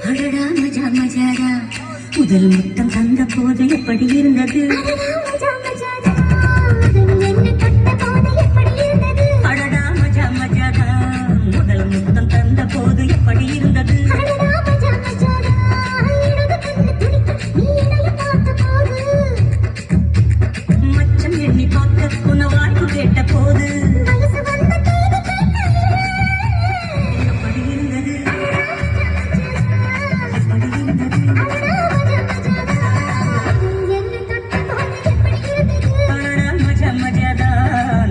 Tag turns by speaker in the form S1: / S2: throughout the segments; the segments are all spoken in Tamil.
S1: அடடா மஜா மஜாடா முதல் முத்தம் தந்த போது எப்படி இருந்தது? அடடா மஜா மஜாடா முதல் முத்தம் தந்த போது எப்படி இருந்தது? மச்சம் எண்ணி பார்க்க உன வாழ்வு கேட்ட போது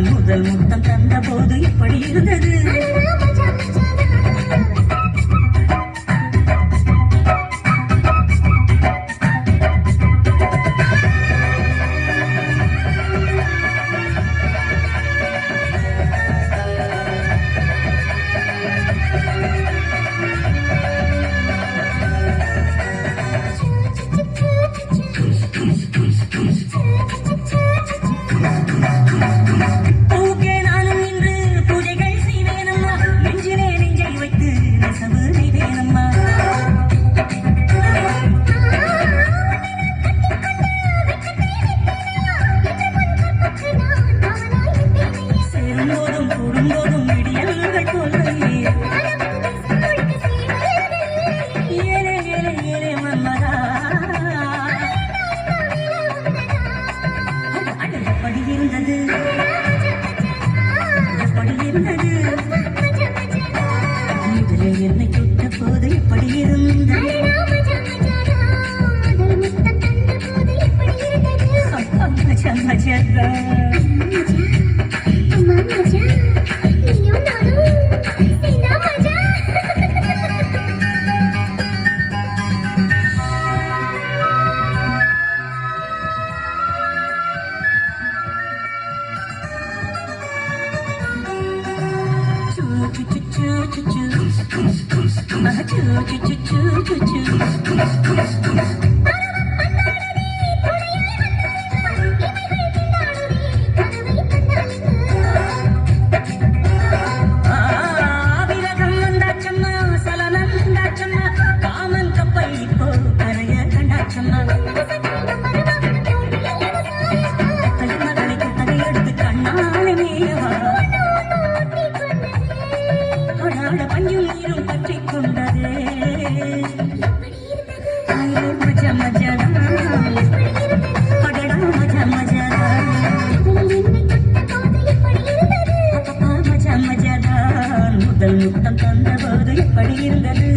S1: முதல் முத்தம் தந்த போது எப்படி இருந்தது? என்னை தொட்ட போது எப்படி இருந்தது? பஞ்சும் நீரும் பற்றி கொண்டதே மஜா மஜாடா அடடா மஜா மஜாடா மஜா மஜாடா முதல் முத்தம் தந்த போது எப்படி இருந்தது?